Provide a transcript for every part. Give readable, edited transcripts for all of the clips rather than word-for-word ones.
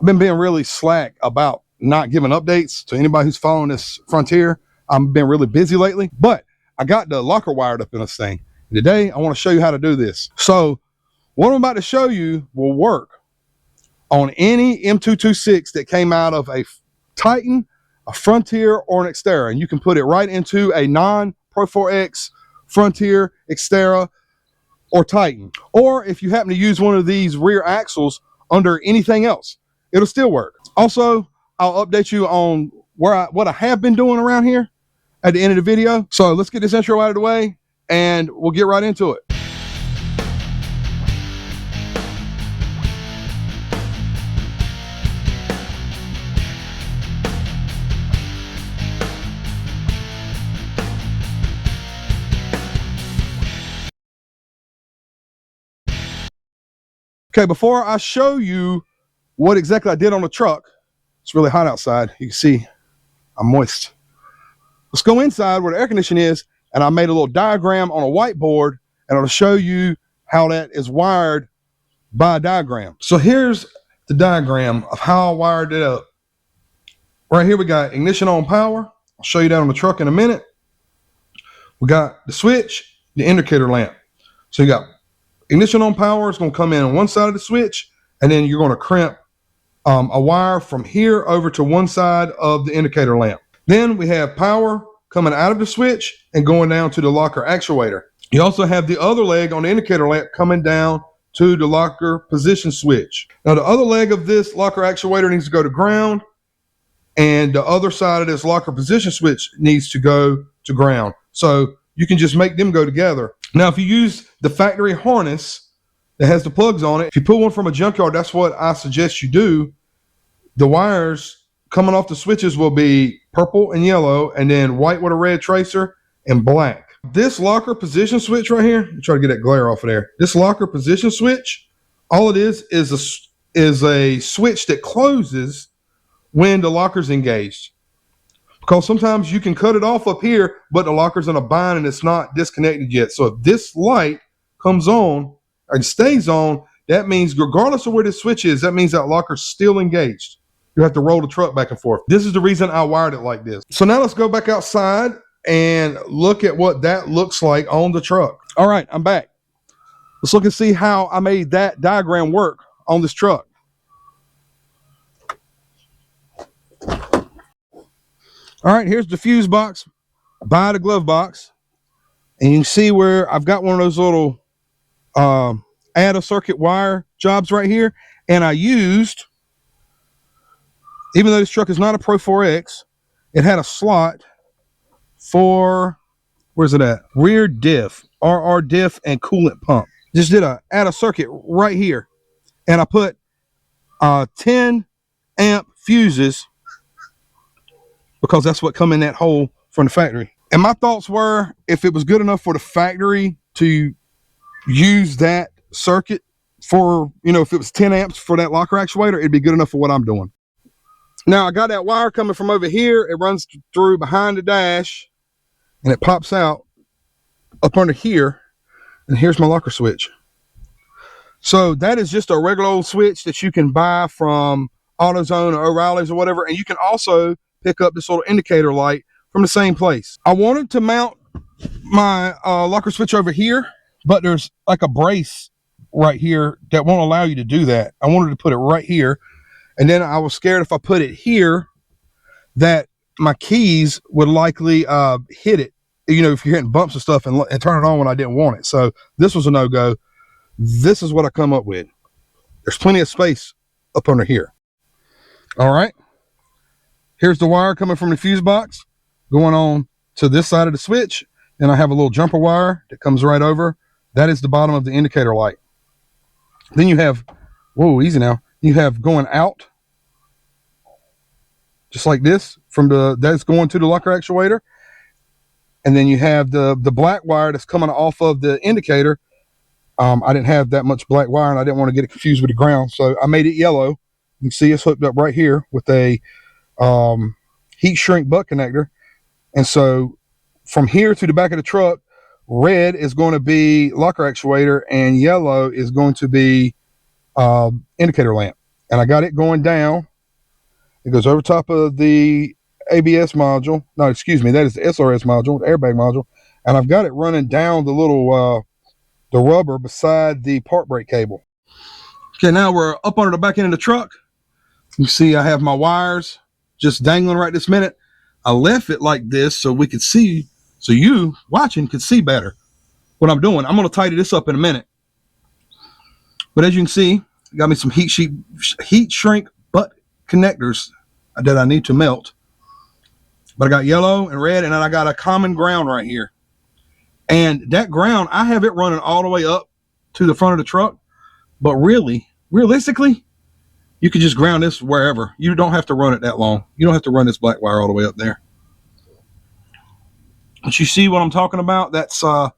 been being really slack about not giving updates to anybody who's following this Frontier. I've been really busy lately, but I got the locker wired up in this thing. Today, I want to show you how to do this. So what I'm about to show you will work on any M226 that came out of a Titan, a Frontier, or an Xterra, and you can put it right into a non-Pro 4X Frontier, Xterra, or Titan. Or if you happen to use one of these rear axles under anything else, it'll still work. Also, I'll update you on what I have been doing around here at the end of the video. So let's get this intro out of the way and we'll get right into it. Okay, before I show you what exactly I did on the truck, it's really hot outside. You can see I'm moist. Let's go inside where the air conditioning is, and I made a little diagram on a whiteboard, and I'll show you how that is wired by a diagram. So here's the diagram of how I wired it up. Right here we got ignition on power. I'll show you that on the truck in a minute. We got the switch, the indicator lamp. So you got ignition on power is going to come in on one side of the switch, and then you're going to crimp a wire from here over to one side of the indicator lamp. Then we have power coming out of the switch and going down to the locker actuator. You also have the other leg on the indicator lamp coming down to the locker position switch. Now the other leg of this locker actuator needs to go to ground, and the other side of this locker position switch needs to go to ground. So you can just make them go together. Now, if you use the factory harness that has the plugs on it, if you pull one from a junkyard, that's what I suggest you do. The wires coming off the switches will be purple and yellow, and then white with a red tracer and black. This locker position switch right here, try to get that glare off of there. This locker position switch, all it is a switch that closes when the locker's engaged. Because sometimes you can cut it off up here, but the locker's in a bind and it's not disconnected yet. So if this light comes on and stays on, that means regardless of where this switch is, that means that locker's still engaged. You have to roll the truck back and forth. This is the reason I wired it like this. So now let's go back outside and look at what that looks like on the truck. All right, I'm back. Let's look and see how I made that diagram work on this truck. All right, here's the fuse box by the glove box. And you can see where I've got one of those little add a circuit wire jobs right here. And I used, even though this truck is not a Pro 4X, it had a slot for, where's it at? Rear diff, RR diff, and coolant pump. Just did a add a circuit right here. And I put 10 amp fuses, because that's what come in that hole from the factory. And my thoughts were, if it was good enough for the factory to use that circuit for, you know, if it was 10 amps for that locker actuator, it'd be good enough for what I'm doing. Now I got that wire coming from over here. It runs through behind the dash and it pops out up under here. And here's my locker switch. So that is just a regular old switch that you can buy from AutoZone or O'Reilly's or whatever. And you can also pick up this little indicator light from the same place. I wanted to mount my locker switch over here, but there's like a brace right here that won't allow you to do that. I wanted to put it right here, and then I was scared if I put it here that my keys would likely hit it, you know, if you're hitting bumps and stuff, and turn it on when I didn't want it. So this was a no-go. This is what I come up with. There's plenty of space up under here. All right. Here's the wire coming from the fuse box going on to this side of the switch. And I have a little jumper wire that comes right over. That is the bottom of the indicator light. Then you have, whoa, easy now. You have going out, just like this, from that's going to the locker actuator. And then you have the black wire that's coming off of the indicator. I didn't have that much black wire and I didn't want to get it confused with the ground. So I made it yellow. You can see it's hooked up right here with a heat shrink butt connector. And so from here to the back of the truck, red is going to be locker actuator and yellow is going to be indicator lamp. and I got it going down. It goes over top of the ABS module. No, excuse me, that is the SRS module, the airbag module. And I've got it running down the little the rubber beside the park brake cable. Okay, now we're up under the back end of the truck. You see I have my wires just dangling right this minute. I left it like this so we could see, so you watching could see better what I'm doing. I'm going to tidy this up in a minute. But as you can see, I got me some heat shrink butt connectors that I need to melt. But I got yellow and red, and then I got a common ground right here. And that ground, I have it running all the way up to the front of the truck. But realistically, you can just ground this wherever. You don't have to run it that long. You don't have to run this black wire all the way up there. But you see what I'm talking about? That's the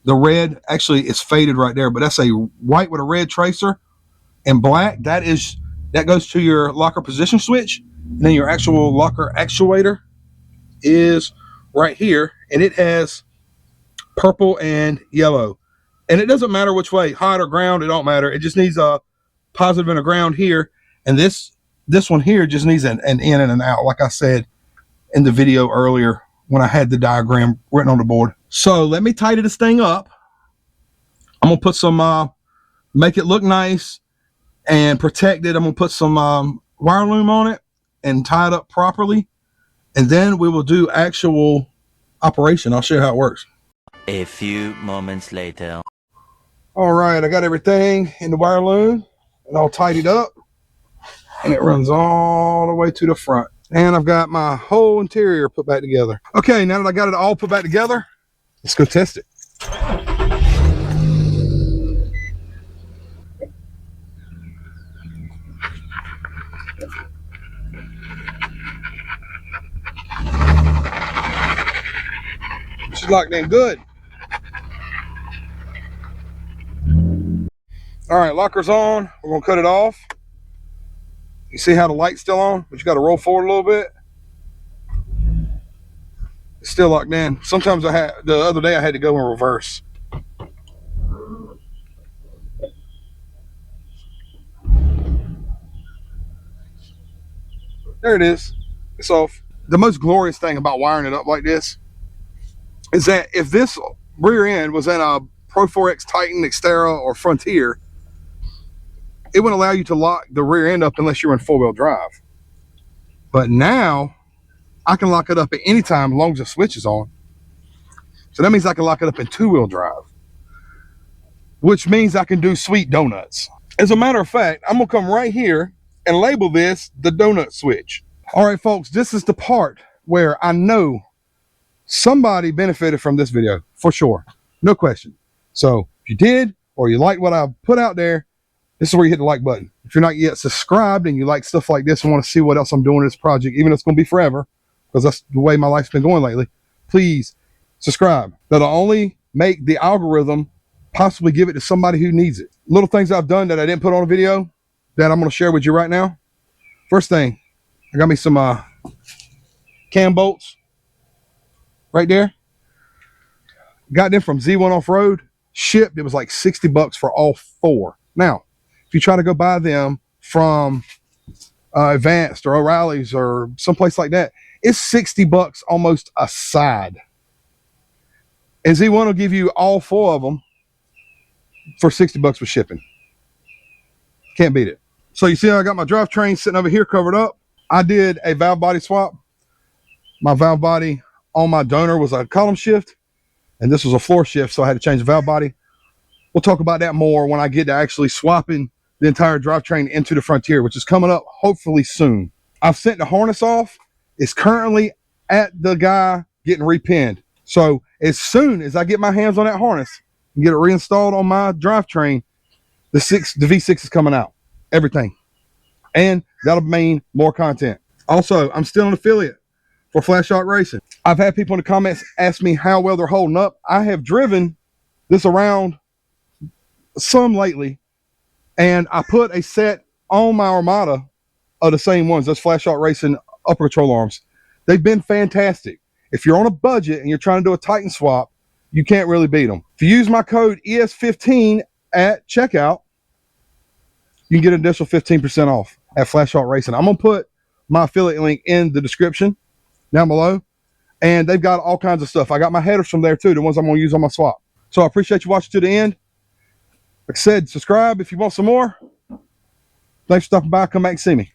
red. Actually, it's faded right there, but that's a white with a red tracer and black. That goes to your locker position switch. And then your actual locker actuator is right here, and it has purple and yellow. And it doesn't matter which way, hot or ground, it don't matter. It just needs a positive and a ground here, and this one here just needs an in and an out, like I said in the video earlier when I had the diagram written on the board. So let me tidy this thing up. I'm gonna put some make it look nice and protect it. I'm gonna put some wire loom on it and tie it up properly, and then we will do actual operation. I'll show you how it works. A few moments later. All right, I got everything in the wire loom and all tidied up, and it runs all the way to the front. And I've got my whole interior put back together. Okay, now that I got it all put back together, let's go test it. She's locked in good. All right, locker's on. We're gonna cut it off. You see how the light's still on, but you got to roll forward a little bit. It's still locked in. Sometimes the other day I had to go in reverse. There it is. It's off. The most glorious thing about wiring it up like this is that if this rear end was in a Pro 4X Titan, Xterra, or Frontier, it wouldn't allow you to lock the rear end up unless you're in four-wheel drive. But now I can lock it up at any time as long as the switch is on. So that means I can lock it up in two-wheel drive, which means I can do sweet donuts. As a matter of fact, I'm gonna come right here and label this the donut switch. All right, folks, this is the part where I know somebody benefited from this video, for sure, no question. So if you did, or you like what I put out there, this is where you hit the like button. If you're not yet subscribed and you like stuff like this and want to see what else I'm doing in this project, even though it's going to be forever, because that's the way my life's been going lately, please subscribe. That'll only make the algorithm possibly give it to somebody who needs it. Little things I've done that I didn't put on a video that I'm going to share with you right now. First thing, I got me some cam bolts right there. Got them from Z1 Off-Road. Shipped, it was like 60 bucks for all four. Now, if you try to go buy them from Advanced or O'Reilly's or someplace like that, it's 60 bucks almost a side. And Z1 will give you all four of them for 60 bucks with shipping. Can't beat it. So you see how I got my drivetrain sitting over here covered up? I did a valve body swap. My valve body on my donor was a column shift, and this was a floor shift, so I had to change the valve body. We'll talk about that more when I get to actually swapping the entire drivetrain into the Frontier, which is coming up hopefully soon. I've sent the harness off. It's currently at the guy getting repinned. So as soon as I get my hands on that harness and get it reinstalled on my drivetrain, the V6 is coming out. Everything. And that'll mean more content. Also, I'm still an affiliate for Flat Shot Racing. I've had people in the comments ask me how well they're holding up. I have driven this around some lately, and I put a set on my Armada of the same ones. Those Flat Shot Racing upper control arms. They've been fantastic. If you're on a budget and you're trying to do a Titan swap, you can't really beat them. If you use my code ES15 at checkout, you can get an additional 15% off at Flash Hawk Racing. I'm going to put my affiliate link in the description down below. And they've got all kinds of stuff. I got my headers from there too, the ones I'm going to use on my swap. So I appreciate you watching to the end. Like I said, subscribe if you want some more. Thanks for stopping by. Come back and see me.